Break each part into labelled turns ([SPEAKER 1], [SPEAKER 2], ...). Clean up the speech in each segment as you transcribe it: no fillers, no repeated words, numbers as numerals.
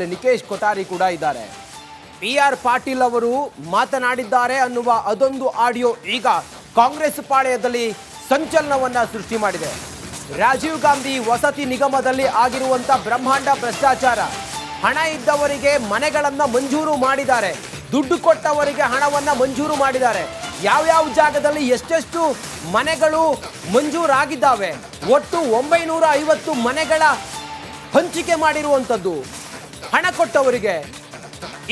[SPEAKER 1] ನಿಕೇಶ್ ಕೊಠಾರಿ ಕೂಡ ಇದ್ದಾರೆ. ಪಿ.ಆರ್. ಪಾಟೀಲ್ ಅವರು ಮಾತನಾಡಿದ್ದಾರೆ ಅನ್ನುವ ಅದೊಂದು ಆಡಿಯೋ ಈಗ ಕಾಂಗ್ರೆಸ್ ಪಾಳೆಯದಲ್ಲಿ ಸಂಚಲನವನ್ನ ಸೃಷ್ಟಿ ಮಾಡಿದೆ. ರಾಜೀವ್ ಗಾಂಧಿ ವಸತಿ ನಿಗಮದಲ್ಲಿ ಆಗಿರುವಂತ ಬ್ರಹ್ಮಾಂಡ ಭ್ರಷ್ಟಾಚಾರ, ಹಣ ಇದ್ದವರಿಗೆ ಮನೆಗಳನ್ನ ಮಂಜೂರು ಮಾಡಿದ್ದಾರೆ, ದುಡ್ಡು ಕೊಟ್ಟವರಿಗೆ ಹಣವನ್ನ ಮಂಜೂರು ಮಾಡಿದ್ದಾರೆ. ಯಾವ್ಯಾವ ಜಾಗದಲ್ಲಿ ಎಷ್ಟೆಷ್ಟು ಮನೆಗಳು ಮಂಜೂರಾಗಿದ್ದಾವೆ, ಒಟ್ಟು 950 ಮನೆಗಳ ಹಂಚಿಕೆ ಮಾಡಿರುವಂಥದ್ದು ಹಣ ಕೊಟ್ಟವರಿಗೆ.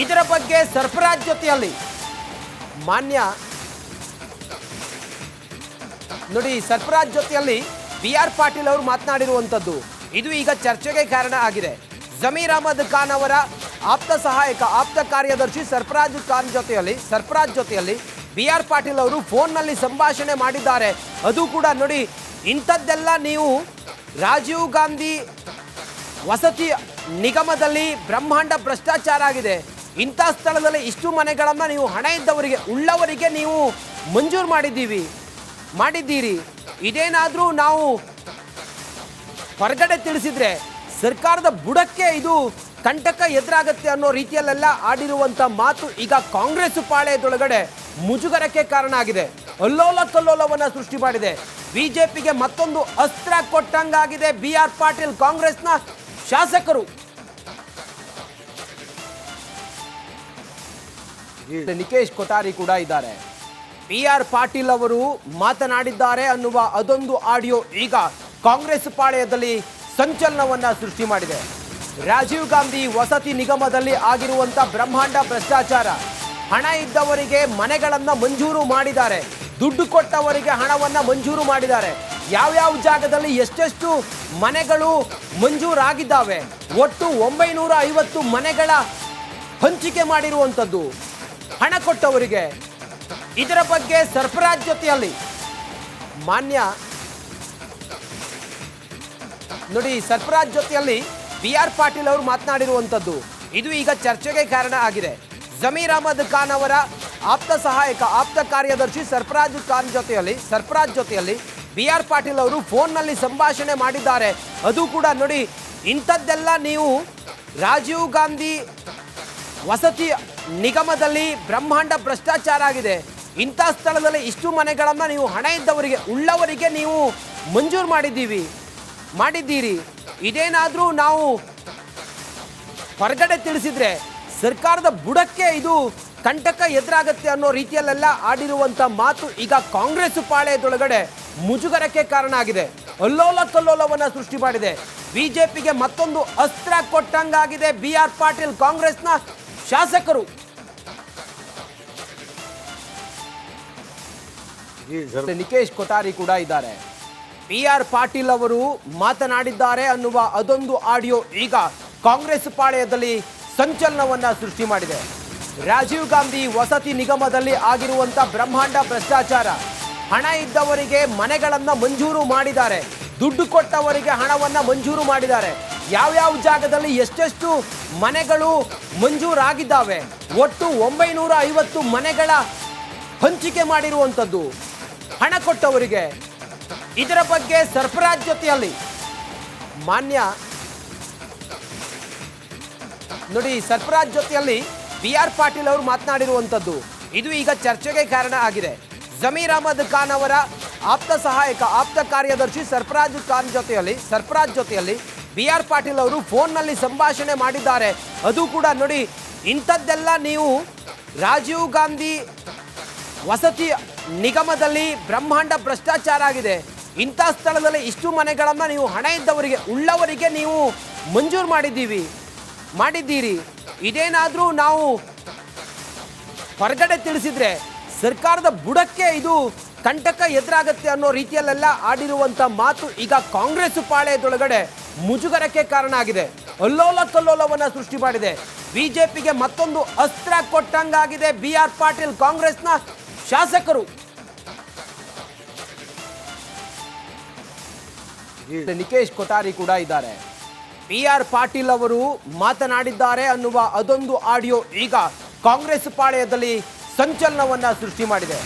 [SPEAKER 1] ಇದರ ಬಗ್ಗೆ ಸರ್ಫರಾಜ್ ಜೊತೆಯಲ್ಲಿ ಮಾನ್ಯ ನೋಡಿ ಸರ್ಫರಾಜ್ ಜೊತೆಯಲ್ಲಿ ಪಿ.ಆರ್. ಪಾಟೀಲ್ ಅವರು ಮಾತನಾಡಿರುವಂಥದ್ದು ಇದು ಈಗ ಚರ್ಚೆಗೆ ಕಾರಣ ಆಗಿದೆ. ಜಮೀರ್ ಅಹಮದ್ ಖಾನ್ ಅವರ ಆಪ್ತ ಕಾರ್ಯದರ್ಶಿ ಸರ್ಫರಾಜ್ ಜೊತೆಯಲ್ಲಿ ಪಿ.ಆರ್. ಪಾಟೀಲ್ ಅವರು ಫೋನ್ನಲ್ಲಿ ಸಂಭಾಷಣೆ ಮಾಡಿದ್ದಾರೆ. ಅದು ಕೂಡ ನೋಡಿ, ಇಂಥದ್ದೆಲ್ಲ ನೀವು ರಾಜೀವ್ ಗಾಂಧಿ ವಸತಿ ನಿಗಮದಲ್ಲಿ ಬ್ರಹ್ಮಾಂಡ ಭ್ರಷ್ಟಾಚಾರ ಆಗಿದೆ, ಇಂಥ ಸ್ಥಳದಲ್ಲಿ ಇಷ್ಟು ಮನೆಗಳನ್ನು ನೀವು ಹಣ ಇದ್ದವರಿಗೆ ಉಳ್ಳವರಿಗೆ ನೀವು ಮಂಜೂರು ಮಾಡಿದ್ದೀರಿ, ಇದೇನಾದರೂ ನಾವು ಹೊರಗಡೆ ತಿಳಿಸಿದ್ರೆ ಸರ್ಕಾರದ ಬುಡಕ್ಕೆ ಇದು ಕಂಟಕ ಎದುರಾಗತ್ತೆ ಅನ್ನೋ ರೀತಿಯಲ್ಲೆಲ್ಲ ಆಡಿರುವಂಥ ಮಾತು ಈಗ ಕಾಂಗ್ರೆಸ್ ಪಾಳೆಯದೊಳಗಡೆ ಮುಜುಗರಕ್ಕೆ ಕಾರಣ ಆಗಿದೆ. ಅಲ್ಲೋಲ ಕಲ್ಲೋಲವನ್ನು ಸೃಷ್ಟಿ ಮಾಡಿದೆ. ಬಿಜೆಪಿಗೆ ಮತ್ತೊಂದು ಅಸ್ತ್ರ ಕೊಟ್ಟಂಗಾಗಿದೆ ಬಿ.ಆರ್. ಪಾಟೀಲ್, ಕಾಂಗ್ರೆಸ್ನ ಶಾಸಕರು. ನಿಕೇಶ್ ಕೊಠಾರಿ ಕೂಡ ಇದ್ದಾರೆ. ಪಿ.ಆರ್. ಪಾಟೀಲ್ ಅವರು ಮಾತನಾಡಿದ್ದಾರೆ ಅನ್ನುವ ಅದೊಂದು ಆಡಿಯೋ ಈಗ ಕಾಂಗ್ರೆಸ್ ಪಾಳೆಯದಲ್ಲಿ ಸಂಚಲನವನ್ನ ಸೃಷ್ಟಿ ಮಾಡಿದೆ. ರಾಜೀವ್ ಗಾಂಧಿ ವಸತಿ ನಿಗಮದಲ್ಲಿ ಆಗಿರುವಂತ ಬ್ರಹ್ಮಾಂಡ ಭ್ರಷ್ಟಾಚಾರ, ಹಣ ಇದ್ದವರಿಗೆ ಮನೆಗಳನ್ನ ಮಂಜೂರು ಮಾಡಿದ್ದಾರೆ, ದುಡ್ಡು ಕೊಟ್ಟವರಿಗೆ ಹಣವನ್ನ ಮಂಜೂರು ಮಾಡಿದ್ದಾರೆ. ಯಾವ್ಯಾವ ಜಾಗದಲ್ಲಿ ಎಷ್ಟೆಷ್ಟು ಮನೆಗಳು ಮಂಜೂರಾಗಿದ್ದಾವೆ, ಒಟ್ಟು 950 ಮನೆಗಳ ಹಂಚಿಕೆ ಮಾಡಿರುವಂಥದ್ದು ಹಣ ಕೊಟ್ಟವರಿಗೆ. ಇದರ ಬಗ್ಗೆ ಸರ್ಫರಾಜ್ ಜೊತೆಯಲ್ಲಿ ಮಾನ್ಯ ನೋಡಿ ಸರ್ಫರಾಜ್ ಜೊತೆಯಲ್ಲಿ ಪಿ.ಆರ್. ಪಾಟೀಲ್ ಅವರು ಮಾತನಾಡಿರುವಂಥದ್ದು ಇದು ಈಗ ಚರ್ಚೆಗೆ ಕಾರಣ ಆಗಿದೆ. ಜಮೀರ್ ಅಹಮದ್ ಖಾನ್ ಅವರ ಆಪ್ತ ಕಾರ್ಯದರ್ಶಿ ಸರ್ಫರಾಜ್ ಜೊತೆಯಲ್ಲಿ ಪಿ.ಆರ್. ಪಾಟೀಲ್ ಅವರು ಫೋನ್ನಲ್ಲಿ ಸಂಭಾಷಣೆ ಮಾಡಿದ್ದಾರೆ. ಅದು ಕೂಡ ನೋಡಿ, ಇಂಥದ್ದೆಲ್ಲ ನೀವು ರಾಜೀವ್ ಗಾಂಧಿ ವಸತಿ ನಿಗಮದಲ್ಲಿ ಬ್ರಹ್ಮಾಂಡ ಭ್ರಷ್ಟಾಚಾರ ಆಗಿದೆ, ಇಂಥ ಸ್ಥಳದಲ್ಲಿ ಇಷ್ಟು ಮನೆಗಳನ್ನು ನೀವು ಹಣ ಇದ್ದವರಿಗೆ ಉಳ್ಳವರಿಗೆ ನೀವು ಮಂಜೂರು ಮಾಡಿದ್ದೀರಿ, ಇದೇನಾದರೂ ನಾವು ಹೊರಗಡೆ ತಿಳಿಸಿದ್ರೆ ಸರ್ಕಾರದ ಬುಡಕ್ಕೆ ಇದು ಕಂಟಕ ಎದುರಾಗತ್ತೆ ಅನ್ನೋ ರೀತಿಯಲ್ಲೆಲ್ಲ ಆಡಿರುವಂಥ ಮಾತು ಈಗ ಕಾಂಗ್ರೆಸ್ ಪಾಳೆಯದೊಳಗಡೆ ಮುಜುಗರಕ್ಕೆ ಕಾರಣ ಆಗಿದೆ. ಅಲ್ಲೋಲ ಕಲ್ಲೋಲವನ್ನು ಸೃಷ್ಟಿ ಮಾಡಿದೆ. ಬಿಜೆಪಿಗೆ ಮತ್ತೊಂದು ಅಸ್ತ್ರ ಕೊಟ್ಟಂಗಾಗಿದೆ ಬಿ.ಆರ್. ಪಾಟೀಲ್, ಕಾಂಗ್ರೆಸ್ನ ಶಾಸಕರು. ನಿಕೇಶ್ ಕೊಠಾರಿ ಕೂಡ ಇದ್ದಾರೆ. ಪಿ.ಆರ್. ಪಾಟೀಲ್ ಅವರು ಮಾತನಾಡಿದ್ದಾರೆ ಅನ್ನುವ ಅದೊಂದು ಆಡಿಯೋ ಈಗ ಕಾಂಗ್ರೆಸ್ ಪಾಳೆಯದಲ್ಲಿ ಸಂಚಲನವನ್ನ ಸೃಷ್ಟಿ ಮಾಡಿದೆ. ರಾಜೀವ್ ಗಾಂಧಿ ವಸತಿ ನಿಗಮದಲ್ಲಿ ಆಗಿರುವಂತ ಬ್ರಹ್ಮಾಂಡ ಭ್ರಷ್ಟಾಚಾರ, ಹಣ ಇದ್ದವರಿಗೆ ಮನೆಗಳನ್ನ ಮಂಜೂರು ಮಾಡಿದ್ದಾರೆ, ದುಡ್ಡು ಕೊಟ್ಟವರಿಗೆ ಹಣವನ್ನ ಮಂಜೂರು ಮಾಡಿದ್ದಾರೆ. ಯಾವ್ಯಾವ ಜಾಗದಲ್ಲಿ ಎಷ್ಟೆಷ್ಟು ಮನೆಗಳು ಮಂಜೂರಾಗಿದ್ದಾವೆ, ಒಟ್ಟು 950 ಮನೆಗಳ ಹಂಚಿಕೆ ಮಾಡಿರುವಂಥದ್ದು ಹಣ ಕೊಟ್ಟವರಿಗೆ. ಇದರ ಬಗ್ಗೆ ಸರ್ಫರಾಜ್ ಜೊತೆಯಲ್ಲಿ ಮಾನ್ಯ ನೋಡಿ ಸರ್ಫರಾಜ್ ಜೊತೆಯಲ್ಲಿ ಪಿ.ಆರ್. ಪಾಟೀಲ್ ಅವರು ಮಾತನಾಡಿರುವಂಥದ್ದು ಇದು ಈಗ ಚರ್ಚೆಗೆ ಕಾರಣ ಆಗಿದೆ. ಜಮೀರ್ ಅಹಮದ್ ಖಾನ್ ಅವರ ಆಪ್ತ ಕಾರ್ಯದರ್ಶಿ ಸರ್ಫರಾಜ್ ಜೊತೆಯಲ್ಲಿ ಪಿ.ಆರ್. ಪಾಟೀಲ್ ಅವರು ಫೋನ್ನಲ್ಲಿ ಸಂಭಾಷಣೆ ಮಾಡಿದ್ದಾರೆ. ಅದು ಕೂಡ ನೋಡಿ, ಇಂಥದ್ದೆಲ್ಲ ನೀವು ರಾಜೀವ್ ಗಾಂಧಿ ವಸತಿ ನಿಗಮದಲ್ಲಿ ಬ್ರಹ್ಮಾಂಡ ಭ್ರಷ್ಟಾಚಾರ ಆಗಿದೆ, ಇಂಥ ಸ್ಥಳದಲ್ಲಿ ಇಷ್ಟು ಮನೆಗಳನ್ನು ನೀವು ಹಣ ಇದ್ದವರಿಗೆ ಉಳ್ಳವರಿಗೆ ನೀವು ಮಂಜೂರು ಮಾಡಿದ್ದೀರಿ, ಇದೇನಾದರೂ ನಾವು ಹೊರಗಡೆ ತಿಳಿಸಿದ್ರೆ ಸರ್ಕಾರದ ಬುಡಕ್ಕೆ ಇದು ಕಂಟಕ ಎದುರಾಗತ್ತೆ ಅನ್ನೋ ರೀತಿಯಲ್ಲೆಲ್ಲ ಆಡಿರುವಂಥ ಮಾತು ಈಗ ಕಾಂಗ್ರೆಸ್ ಪಾಳೆಯದೊಳಗಡೆ ಮುಜುಗರಕ್ಕೆ ಕಾರಣ ಆಗಿದೆ. ಅಲ್ಲೋಲ ಕಲ್ಲೋಲವನ್ನು ಸೃಷ್ಟಿ ಮಾಡಿದೆ. ಬಿಜೆಪಿಗೆ ಮತ್ತೊಂದು ಅಸ್ತ್ರ ಕೊಟ್ಟಂಗಾಗಿದೆ ಬಿ.ಆರ್. ಪಾಟೀಲ್, ಕಾಂಗ್ರೆಸ್ನ ಶಾಸಕರು. ನಿಕೇಶ್ ಕೊಠಾರಿ ಕೂಡ ಇದ್ದಾರೆ. ಪಿ.ಆರ್. ಪಾಟೀಲ್ ಅವರು ಮಾತನಾಡಿದ್ದಾರೆ ಅನ್ನುವ ಅದೊಂದು ಆಡಿಯೋ ಈಗ ಕಾಂಗ್ರೆಸ್ ಪಾಳೆಯದಲ್ಲಿ ಸಂಚಲನವನ್ನ ಸೃಷ್ಟಿ ಮಾಡಿದೆ.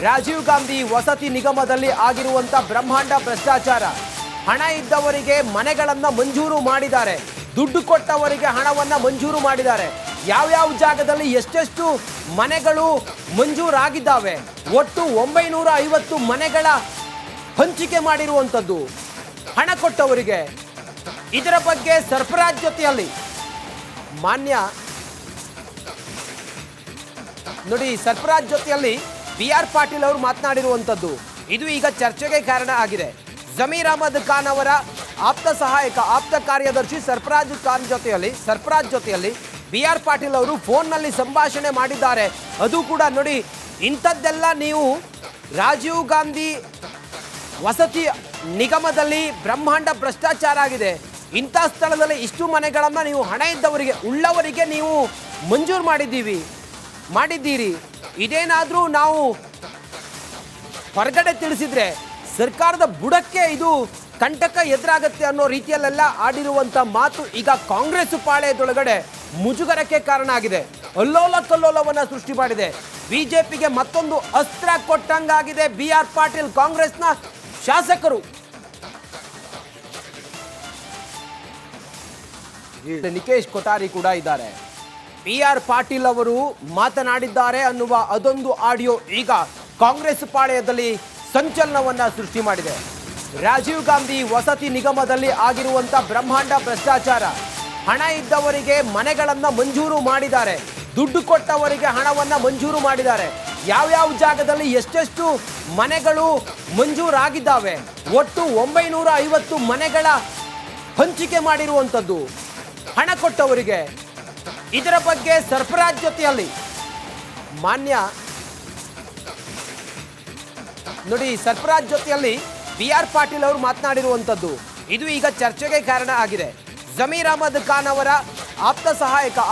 [SPEAKER 1] ರಾಜೀವ್ ಗಾಂಧಿ ವಸತಿ ನಿಗಮದಲ್ಲಿ ಆಗಿರುವಂತ ಬ್ರಹ್ಮಾಂಡ ಭ್ರಷ್ಟಾಚಾರ, ಹಣ ಇದ್ದವರಿಗೆ ಮನೆಗಳನ್ನ ಮಂಜೂರು ಮಾಡಿದ್ದಾರೆ, ದುಡ್ಡು ಕೊಟ್ಟವರಿಗೆ ಹಣವನ್ನು ಮಂಜೂರು ಮಾಡಿದ್ದಾರೆ. ಯಾವ್ಯಾವ ಜಾಗದಲ್ಲಿ ಎಷ್ಟೆಷ್ಟು ಮನೆಗಳು ಮಂಜೂರಾಗಿದ್ದಾವೆ, ಒಟ್ಟು 950 ಮನೆಗಳ ಹಂಚಿಕೆ ಮಾಡಿರುವಂಥದ್ದು ಹಣ ಕೊಟ್ಟವರಿಗೆ. ಇದರ ಬಗ್ಗೆ ಸರ್ಫರಾಜ್ ಜೊತೆಯಲ್ಲಿ ಮಾನ್ಯ ನೋಡಿ ಸರ್ಫರಾಜ್ ಜೊತೆಯಲ್ಲಿ BR ಪಾಟೀಲ್ ಅವರು ಮಾತನಾಡಿರುವಂಥದ್ದು ಇದು ಈಗ ಚರ್ಚೆಗೆ ಕಾರಣ ಆಗಿದೆ. ಜಮೀರ್ ಅಹಮದ್ ಖಾನ್ ಅವರ ಆಪ್ತ ಕಾರ್ಯದರ್ಶಿ ಸರ್ಫರಾಜ್ ಜೊತೆಯಲ್ಲಿ BR ಪಾಟೀಲ್ ಅವರು ಫೋನ್ನಲ್ಲಿ ಸಂಭಾಷಣೆ ಮಾಡಿದ್ದಾರೆ. ಅದು ಕೂಡ ನೋಡಿ, ಇಂಥದ್ದೆಲ್ಲ ನೀವು ರಾಜೀವ್ ಗಾಂಧಿ ವಸತಿ ನಿಗಮದಲ್ಲಿ ಬ್ರಹ್ಮಾಂಡ ಭ್ರಷ್ಟಾಚಾರ ಆಗಿದೆ, ಇಂಥ ಸ್ಥಳದಲ್ಲಿ ಇಷ್ಟು ಮನೆಗಳನ್ನು ನೀವು ಹಣ ಇದ್ದವರಿಗೆ ಉಳ್ಳವರಿಗೆ ನೀವು ಮಂಜೂರು ಮಾಡಿದ್ದೀರಿ, ಇದೇನಾದರೂ ನಾವು ಹೊರಗಡೆ ತಿಳಿಸಿದ್ರೆ ಸರ್ಕಾರದ ಬುಡಕ್ಕೆ ಇದು ಕಂಟಕ ಎದುರಾಗತ್ತೆ ಅನ್ನೋ ರೀತಿಯಲ್ಲೆಲ್ಲ ಆಡಿರುವಂಥ ಮಾತು ಈಗ ಕಾಂಗ್ರೆಸ್ ಪಾಳೆಯದೊಳಗಡೆ ಮುಜುಗರಕ್ಕೆ ಕಾರಣ ಆಗಿದೆ. ಅಲ್ಲೋಲ ಕಲ್ಲೋಲವನ್ನು ಸೃಷ್ಟಿ ಮಾಡಿದೆ. ಬಿಜೆಪಿಗೆ ಮತ್ತೊಂದು ಅಸ್ತ್ರ ಕೊಟ್ಟಂಗಾಗಿದೆ BR ಪಾಟೀಲ್. ಕಾಂಗ್ರೆಸ್ನ ಶಾಸಕರು ನಿಕೇಶ್ ಕೊಠಾರಿ ಕೂಡ ಇದ್ದಾರೆ. BR ಪಾಟೀಲ್ ಅವರು ಮಾತನಾಡಿದ್ದಾರೆ ಅನ್ನುವ ಅದೊಂದು ಆಡಿಯೋ ಈಗ ಕಾಂಗ್ರೆಸ್ ಪಾಳೆಯದಲ್ಲಿ ಸಂಚಲನವನ್ನ ಸೃಷ್ಟಿ ಮಾಡಿದೆ. ರಾಜೀವ್ ಗಾಂಧಿ ವಸತಿ ನಿಗಮದಲ್ಲಿ ಆಗಿರುವಂತ ಬ್ರಹ್ಮಾಂಡ ಭ್ರಷ್ಟಾಚಾರ, ಹಣ ಇದ್ದವರಿಗೆ ಮನೆಗಳನ್ನ ಮಂಜೂರು ಮಾಡಿದ್ದಾರೆ, ದುಡ್ಡು ಕೊಟ್ಟವರಿಗೆ ಹಣವನ್ನ ಮಂಜೂರು ಮಾಡಿದ್ದಾರೆ. ಯಾವ್ಯಾವ ಜಾಗದಲ್ಲಿ ಎಷ್ಟೆಷ್ಟು ಮನೆಗಳು ಮಂಜೂರಾಗಿದ್ದಾವೆ, ಒಟ್ಟು 950 ಮನೆಗಳ ಹಂಚಿಕೆ ಮಾಡಿರುವಂಥದ್ದು ಹಣ ಕೊಟ್ಟವರಿಗೆ. ಇದರ ಬಗ್ಗೆ ಸರ್ಫರಾಜ್ ಜೊತೆಯಲ್ಲಿ ಮಾನ್ಯ ನೋಡಿ ಸರ್ಫರಾಜ್ ಜೊತೆಯಲ್ಲಿ BR ಪಾಟೀಲ್ ಅವರು ಮಾತನಾಡಿರುವಂಥದ್ದು ಇದು ಈಗ ಚರ್ಚೆಗೆ ಕಾರಣ ಆಗಿದೆ. ಜಮೀರ್ ಅಹಮದ್ ಖಾನ್ ಅವರ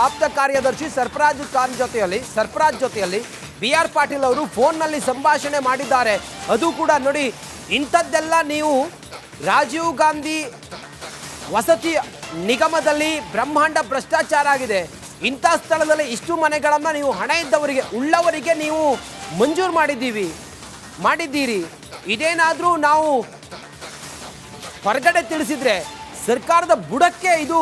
[SPEAKER 1] ಆಪ್ತ ಕಾರ್ಯದರ್ಶಿ ಸರ್ಫರಾಜ್ ಜೊತೆಯಲ್ಲಿ BR ಪಾಟೀಲ್ ಅವರು ಫೋನ್ನಲ್ಲಿ ಸಂಭಾಷಣೆ ಮಾಡಿದ್ದಾರೆ. ಅದು ಕೂಡ ನೋಡಿ, ಇಂಥದ್ದೆಲ್ಲ ನೀವು ರಾಜೀವ್ ಗಾಂಧಿ ವಸತಿ ನಿಗಮದಲ್ಲಿ ಬ್ರಹ್ಮಾಂಡ ಭ್ರಷ್ಟಾಚಾರ ಆಗಿದೆ, ಇಂಥ ಸ್ಥಳದಲ್ಲಿ ಇಷ್ಟು ಮನೆಗಳನ್ನು ನೀವು ಹಣ ಇದ್ದವರಿಗೆ ಉಳ್ಳವರಿಗೆ ನೀವು ಮಂಜೂರು ಮಾಡಿದ್ದೀರಿ, ಇದೇನಾದರೂ ನಾವು ಹೊರಗಡೆ ತಿಳಿಸಿದ್ರೆ ಸರ್ಕಾರದ ಬುಡಕ್ಕೆ ಇದು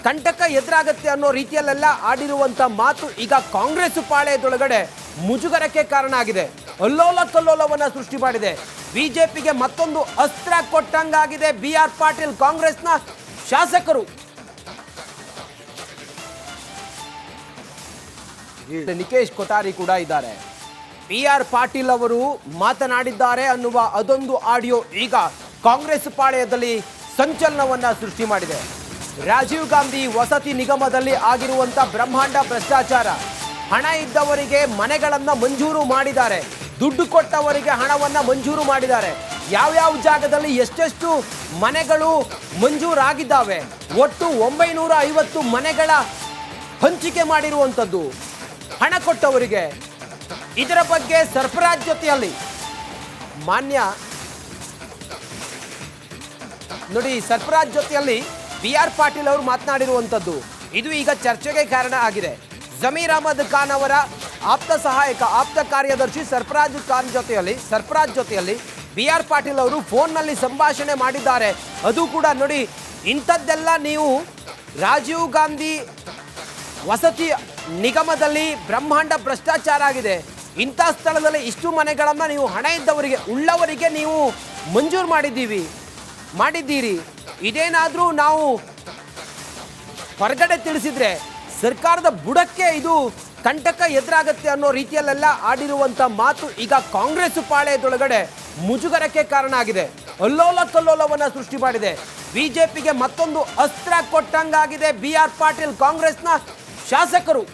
[SPEAKER 1] ಕಂಟಕ ಎದುರಾಗತ್ತೆ ಅನ್ನೋ ರೀತಿಯಲ್ಲೆಲ್ಲ ಆಡಿರುವಂಥ ಮಾತು ಈಗ ಕಾಂಗ್ರೆಸ್ ಪಾಳೆಯದೊಳಗಡೆ ಮುಜುಗರಕ್ಕೆ ಕಾರಣ ಆಗಿದೆ. ಅಲ್ಲೋಲ ಕಲ್ಲೋಲವನ್ನು ಸೃಷ್ಟಿ ಮಾಡಿದೆ. ಬಿಜೆಪಿಗೆ ಮತ್ತೊಂದು ಅಸ್ತ್ರ ಕೊಟ್ಟಂಗಾಗಿದೆ BR ಪಾಟೀಲ್. ಕಾಂಗ್ರೆಸ್ನ ಶಾಸಕರು ನಿಕೇಶ್ ಕೊಠಾರಿ ಕೂಡ ಇದ್ದಾರೆ. BR ಪಾಟೀಲ್ ಅವರು ಮಾತನಾಡಿದ್ದಾರೆ ಅನ್ನುವ ಅದೊಂದು ಆಡಿಯೋ ಈಗ ಕಾಂಗ್ರೆಸ್ ಪಾಳೆಯದಲ್ಲಿ ಸಂಚಲನವನ್ನ ಸೃಷ್ಟಿ ಮಾಡಿದೆ. ರಾಜೀವ್ ಗಾಂಧಿ ವಸತಿ ನಿಗಮದಲ್ಲಿ ಆಗಿರುವಂತ ಬ್ರಹ್ಮಾಂಡ ಭ್ರಷ್ಟಾಚಾರ, ಹಣ ಇದ್ದವರಿಗೆ ಮನೆಗಳನ್ನ ಮಂಜೂರು ಮಾಡಿದ್ದಾರೆ, ದುಡ್ಡು ಕೊಟ್ಟವರಿಗೆ ಹಣವನ್ನ ಮಂಜೂರು ಮಾಡಿದ್ದಾರೆ. ಯಾವ್ಯಾವ ಜಾಗದಲ್ಲಿ ಎಷ್ಟೆಷ್ಟು ಮನೆಗಳು ಮಂಜೂರಾಗಿದ್ದಾವೆ, ಒಟ್ಟು 950 ಮನೆಗಳ ಹಂಚಿಕೆ ಮಾಡಿರುವಂಥದ್ದು ಹಣ ಕೊಟ್ಟವರಿಗೆ. ಇದರ ಬಗ್ಗೆ ಸರ್ಫರಾಜ್ ಜೊತೆಯಲ್ಲಿ ಮಾನ್ಯ ನೋಡಿ ಸರ್ಫರಾಜ್ ಜೊತೆಯಲ್ಲಿ BR ಪಾಟೀಲ್ ಅವರು ಮಾತನಾಡಿರುವಂಥದ್ದು ಇದು ಈಗ ಚರ್ಚೆಗೆ ಕಾರಣ ಆಗಿದೆ. ಜಮೀರ್ ಅಹಮದ್ ಖಾನ್ ಅವರ ಆಪ್ತ ಕಾರ್ಯದರ್ಶಿ ಸರ್ಫರಾಜ್ ಜೊತೆಯಲ್ಲಿ BR ಪಾಟೀಲ್ ಅವರು ಫೋನ್ನಲ್ಲಿ ಸಂಭಾಷಣೆ ಮಾಡಿದ್ದಾರೆ. ಅದು ಕೂಡ ನೋಡಿ, ಇಂಥದ್ದೆಲ್ಲ ನೀವು ರಾಜೀವ್ ಗಾಂಧಿ ವಸತಿ ನಿಗಮದಲ್ಲಿ ಬ್ರಹ್ಮಾಂಡ ಭ್ರಷ್ಟಾಚಾರ ಆಗಿದೆ, ಇಂಥ ಸ್ಥಳದಲ್ಲಿ ಇಷ್ಟು ಮನೆಗಳನ್ನು ನೀವು ಹಣ ಇದ್ದವರಿಗೆ ಉಳ್ಳವರಿಗೆ ನೀವು ಮಂಜೂರು ಮಾಡಿದ್ದೀರಿ, ಇದೇನಾದರೂ ನಾವು ಹೊರಗಡೆ ತಿಳಿಸಿದ್ರೆ ಸರ್ಕಾರದ ಬುಡಕ್ಕೆ ಇದು ಕಂಟಕ ಎದುರಾಗತ್ತೆ ಅನ್ನೋ ರೀತಿಯಲ್ಲೆಲ್ಲ ಆಡಿರುವಂಥ ಮಾತು ಈಗ ಕಾಂಗ್ರೆಸ್ ಪಾಳೆಯದೊಳಗಡೆ ಮುಜುಗರಕ್ಕೆ ಕಾರಣ ಆಗಿದೆ. ಅಲ್ಲೋಲ ಕಲ್ಲೋಲವನ್ನು ಸೃಷ್ಟಿ ಮಾಡಿದೆ. ಬಿಜೆಪಿಗೆ ಮತ್ತೊಂದು ಅಸ್ತ್ರ ಕೊಟ್ಟಂಗಾಗಿದೆ BR ಪಾಟೀಲ್. ಕಾಂಗ್ರೆಸ್ನ ಶಾಸಕರು